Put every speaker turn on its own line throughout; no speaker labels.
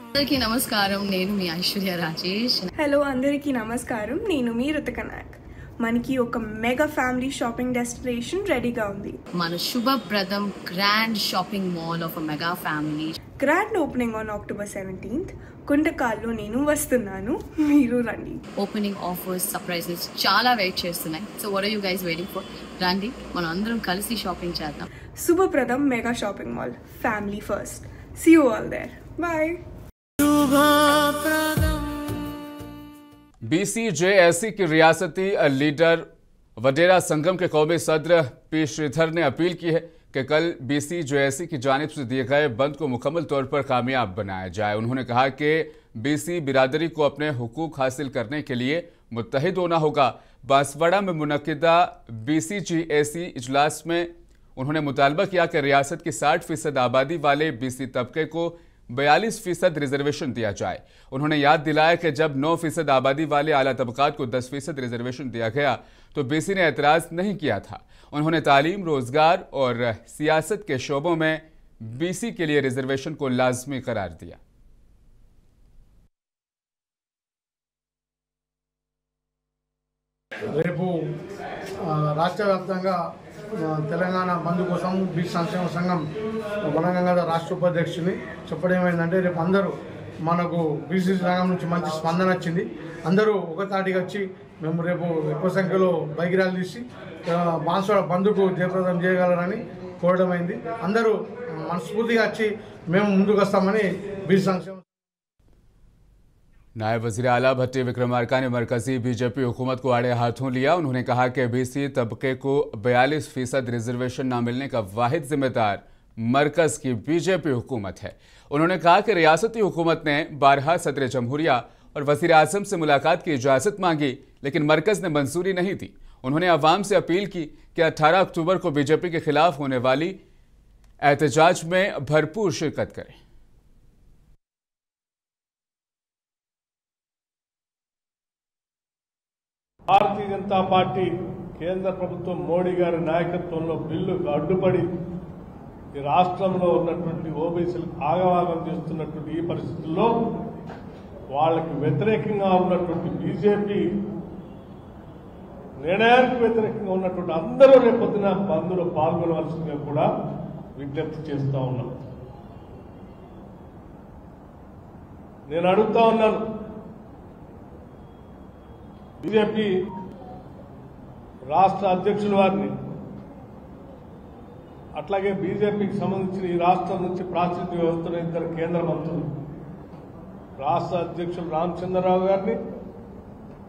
అందరికీ నమస్కారం, నేను మీ ఐశ్వర్య రాజేష్.
హలో అందరికీ నమస్కారం, నేను మీ రుతిక నాయక్. మనకి ఒక మెగా ఫ్యామిలీ షాపింగ్ డెస్టినేషన్ రెడీగా ఉంది.
మన Subhapradam grand shopping mall of mega family.
Grand opening on October 17th. కుంటకాల్లో నేను వస్తున్నాను, మీరు రండి.
ఓపెనింగ్ ఆఫర్స్, సర్ప్రైజెస్ చాలా వెయిట్ చేస్తున్నాయి. So what are you guys waiting for? రండి, మనం అందరం కలిసి షాపింగ్ చేద్దాం.
Subhapradam mega shopping mall, family first. See you all there. Bye.
BCJSE की रियासती लीडर वडेरा संगम के कौमी सदर पी श्रीधर ने अपील की है कि कल BCJSE की जानिब से दिए गए बंद को मुकम्मल तौर पर कामयाब बनाया जाए। उन्होंने कहा कि BC बिरादरी को अपने हुकूक हासिल करने के लिए मुत्तहिद होना होगा। बांसवाड़ा में मुनक्किदा BCJSE इजलास में उन्होंने मुतालबा किया कि रियासत की 60% आबादी वाले BC तबके को 42% रिजर्वेशन दिया जाए। उन्होंने याद दिलाया कि जब 9% आबादी वाले आला तबकात को 10% रिजर्वेशन दिया गया तो BC ने एतराज़ नहीं किया था। उन्होंने तालीम, रोजगार और सियासत के शोबों में BC के लिए रिजर्वेशन को लाजमी करार दिया।
రేపు రాష్ట్ర వ్యాప్తంగా తెలంగాణ బంద్ కోసం బీసీ సంక్షేమ సంఘం వనగంగాధర రాష్ట్ర ఉపాధ్యక్షుని చెప్పడం ఏమైందంటే, రేపు అందరూ మనకు బీసీ సంఘం నుంచి మంచి స్పందన వచ్చింది. అందరూ ఒకతాటిగా వచ్చి మేము రేపు ఎక్కువ సంఖ్యలో బైక్ ర్యాలీ తీసి బాన్స్వాడ బంద్కు జయప్రదం చేయగలరని కోరడం అయింది. అందరూ మనస్ఫూర్తిగా వచ్చి మేము ముందుకు వస్తామని బీసీ సంక్షేమ
नायब वज़ीर आला भट्टी विक्रमार्का ने मरकजी बीजेपी हुकूमत को आड़े हाथों लिया। उन्होंने कहा कि BC तबके को 42% रिजर्वेशन न मिलने का वाहिद जिम्मेदार मरकज की बीजेपी हुकूमत है। उन्होंने कहा कि रियासती हुकूमत ने बारहा सदर जमहूरिया और वज़ीर आज़म से मुलाकात की इजाज़त मांगी, लेकिन मरकज़ ने मंजूरी नहीं दी। उन्होंने अवाम से अपील की कि 18 अक्टूबर को बीजेपी के खिलाफ होने वाली एहतजाज में भरपूर शिरकत करें।
భారతీయ జనతా పార్టీ కేంద్ర ప్రభుత్వం మోడీ గారి నాయకత్వంలో బిల్లుకు అడ్డుపడి ఈ రాష్ట్రంలో ఉన్నటువంటి ఓబీసీలకు ఆగవాగం చేస్తున్నటువంటి ఈ పరిస్థితుల్లో వాళ్ళకి వ్యతిరేకంగా ఉన్నటువంటి బీజేపీ నిర్ణయానికి వ్యతిరేకంగా ఉన్నటువంటి అందరూ రేపొద్దున బంద్లో పాల్గొనవలసిందిగా కూడా విజ్ఞప్తి చేస్తా ఉన్నాం. నేను అడుగుతా ఉన్నాను, బీజేపీ రాష్ట్ర అధ్యక్షుల వారిని, అట్లాగే బీజేపీకి సంబంధించిన ఈ రాష్ట్రం నుంచి ప్రాతినిధ్య వ్యవస్థలో ఇద్దరు కేంద్ర మంత్రులు, రాష్ట్ర అధ్యక్షులు రామచంద్రరావు గారిని,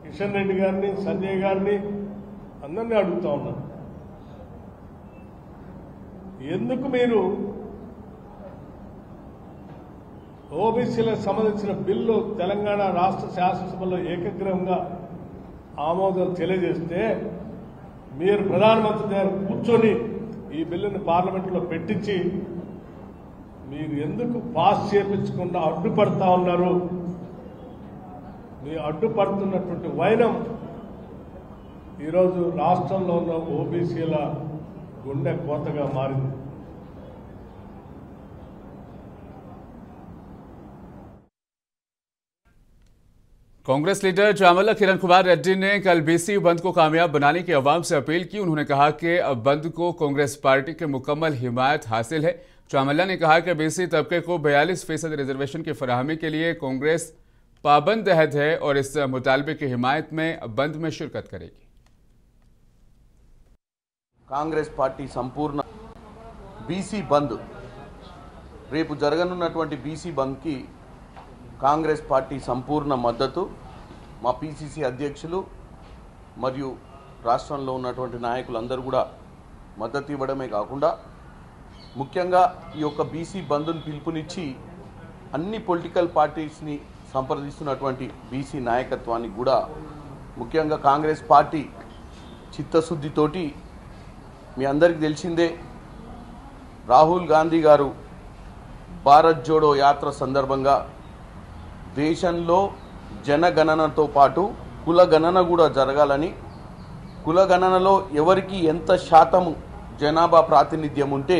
కిషన్ రెడ్డి గారిని, సంజయ్ గారిని అందరినీ అడుగుతా ఉన్నాను, ఎందుకు మీరు ఓబీసీలకు సంబంధించిన బిల్లు తెలంగాణ రాష్ట్ర శాసనసభలో ఏకగ్రీవంగా ఆమోదం తెలియజేస్తే మీరు ప్రధానమంత్రి గారు కూర్చొని ఈ బిల్లుని పార్లమెంట్లో పెట్టించి మీరు ఎందుకు పాస్ చేయించకుండా అడ్డుపడతా ఉన్నారు? మీరు అడ్డుపడుతున్నటువంటి వైనం ఈరోజు రాష్ట్రంలో ఉన్న ఓబీసీల గుండె కోతగా మారింది.
कांग्रेस लीडर जामला किरण कुमार रेड्डी ने कल BC बंद को कामयाब बनाने की अवाम से अपील की। उन्होंने कहा कि बंद को कांग्रेस पार्टी की मुकम्मल हिमायत हासिल है। जामला ने कहा कि BC तबके को 42% रिजर्वेशन की फराहमी के लिए कांग्रेस पाबंद अहद है और इस मुतालबे की हिमायत में बंद में शिरकत करेगी।
कांग्रेस पार्टी संपूर्ण BC बंद रेपु जरगनुन्नटुवंटि BC बंद की కాంగ్రెస్ పార్టీ సంపూర్ణ మద్దతు. మా PCC అధ్యక్షులు మరియు రాష్ట్రంలో ఉన్నటువంటి నాయకులందరూ కూడా మద్దతు ఇవ్వడమే కాకుండా ముఖ్యంగా ఈ యొక్క BC బంద్ను పిలుపునిచ్చి అన్ని పొలిటికల్ పార్టీస్ని సంప్రదిస్తున్నటువంటి BC నాయకత్వానికి కూడా ముఖ్యంగా కాంగ్రెస్ పార్టీ చిత్తశుద్ధితోటి మీ అందరికీ తెలిసిందే రాహుల్ గాంధీ గారు భారత్ జోడో యాత్ర సందర్భంగా దేశంలో జనగణనతో పాటు కులగణన కూడా జరగాలని, కులగణనలో ఎవరికి ఎంత శాతం జనాభా ప్రాతినిధ్యం ఉంటే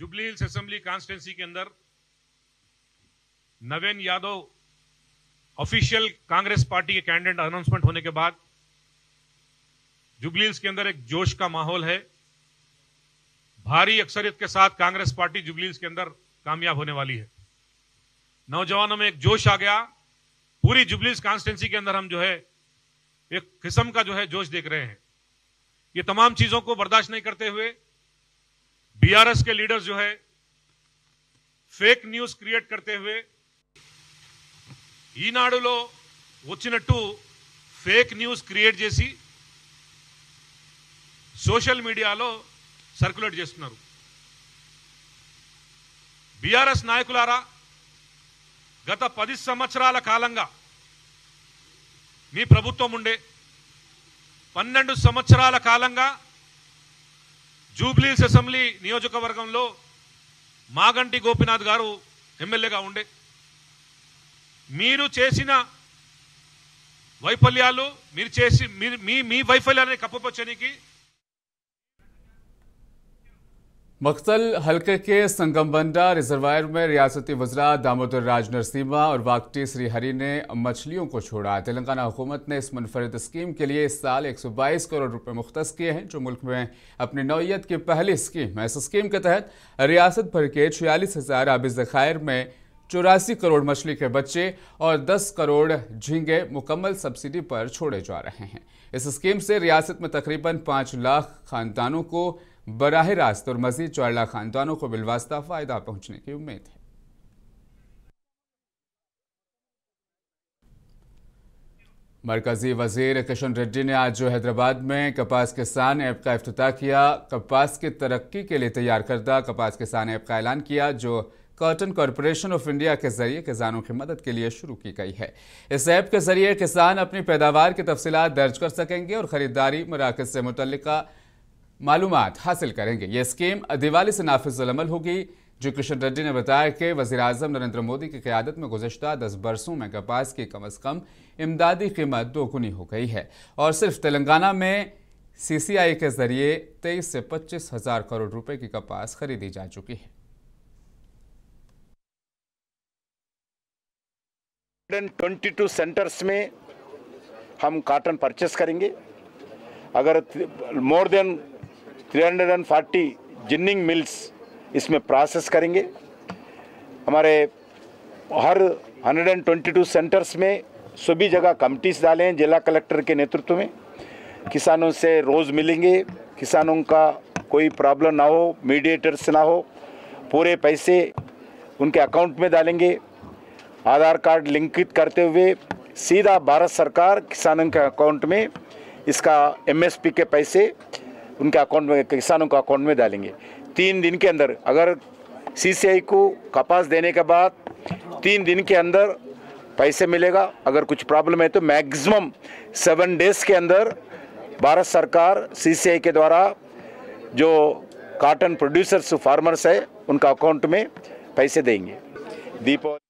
जुबली हिल्स असेंबली कॉन्स्टिट्यूंसी के अंदर नवीन यादव ऑफिशियल कांग्रेस पार्टी के कैंडिडेट अनाउंसमेंट होने के बाद जुबली हिल्स के अंदर एक जोश का माहौल है। भारी अक्सरियत के साथ कांग्रेस पार्टी जुबली हिल्स के अंदर कामयाब होने वाली है। नौजवानों में एक जोश आ गया। पूरी जुबली हिल्स कॉन्स्टिट्यूंसी के अंदर हम जो है एक किस्म का जो है जोश देख रहे हैं। ये तमाम चीजों को बर्दाश्त नहीं करते हुए बीआरएस के लीडर्स जो है फेक न्यूज क्रिएट करते हुए ఈనాడులో వచ్చినట్టు ఫేక్ న్యూస్ క్రియేట్ చేసి సోషల్ మీడియాలో సర్క్యులేట్ చేస్తున్నారు। బీఆర్ఎస్ నాయకులారా, గత 10 సంవత్సరాల కాలంగా మీ ప్రభుత్వం ఉండే 12 సంవత్సరాల కాలంగా జూబ్లీ హిల్స్ అసెంబ్లీ నియోజకవర్గంలో మాగంటి గోపీనాథ్ గారు ఎమ్మెల్యేగా ఉండే మీరు చేసిన వైఫల్యాలు మీ వైఫల్యాన్ని కప్పుపుచ్చడానికి
मक्तल हल्के के संगमबंडा रिजर्वायर में रियासती वज़रा दामोदर राज नरसिम्हा और वाकटी श्रीहरि ने मछलियों को छोड़ा। तेलंगाना हुकूमत ने इस मुनफरिद स्कीम के लिए इस साल 122 करोड़ रुपए मुख्तस किए हैं, जो मुल्क में अपनी नौइयत की पहली स्कीम है। इस स्कीम के तहत रियासत भर के 46,000 आबी ज़खायर में 84 करोड़ मछली के बच्चे और 10 करोड़ झींगे मुकम्मल सब्सिडी पर छोड़े जा रहे हैं। इस स्कीम से रियासत में तकरीबन 5 लाख खानदानों को बराह रास्त और मजीद 4 लाख खानदानों को बिलवास्ता फायदा पहुंचने की उम्मीद है। मरकजी वजीर किशन रेड्डी ने आज हैदराबाद में कपास किसान ऐप का इफ्तिताह किया। कपास की तरक्की के लिए तैयार करदा कपास किसान ऐप का ऐलान किया, जो कॉटन कॉरपोरेशन ऑफ इंडिया के जरिए किसानों की मदद के लिए शुरू की गई है। इस ऐप के जरिए किसान अपनी पैदावार की तफसीलात दर्ज कर सकेंगे और खरीदारी मराकज से मुतल्लिका मालूमात हासिल करेंगे। यह स्कीम दिवाली से नाफिज अमल होगी। जो किशन रेड्डी ने बताया कि वज़ीर-ए-आज़म नरेंद्र मोदी की क़यादत में गुज़श्ता 10 बरसों में कपास की कम अज़ कम इमदादी कीमत दोगुनी हो गई है और सिर्फ तेलंगाना में CCI के जरिए 23 से 25 हज़ार करोड़ रुपए की कपास खरीदी जा चुकी है।
122 सेंटर्स में हम कॉटन परचेस करेंगे। अगर मोर देन 340 जिन्निंग मिल्स इसमें प्रोसेस करेंगे। हमारे हर 122 सेंटर्स में सभी जगह कमिटीज डाले हैं जिला कलेक्टर के नेतृत्व में। किसानों से रोज़ मिलेंगे, किसानों का कोई प्रॉब्लम ना हो, मीडिएटर्स ना हो, पूरे पैसे उनके अकाउंट में डालेंगे। आधार कार्ड लिंकित करते हुए सीधा भारत सरकार किसानों के अकाउंट में इसका MSP के पैसे उनके अकाउंट में, किसानों के अकाउंट में डालेंगे। 3 दिन के अंदर, अगर CCI को कपास देने के बाद 3 दिन के अंदर पैसे मिलेगा। अगर कुछ प्रॉब्लम है तो मैक्सिमम 7 डेज के अंदर भारत सरकार CCI के द्वारा जो कॉटन प्रोड्यूसर्स फार्मर्स है उनका अकाउंट में पैसे देंगे। दीपावली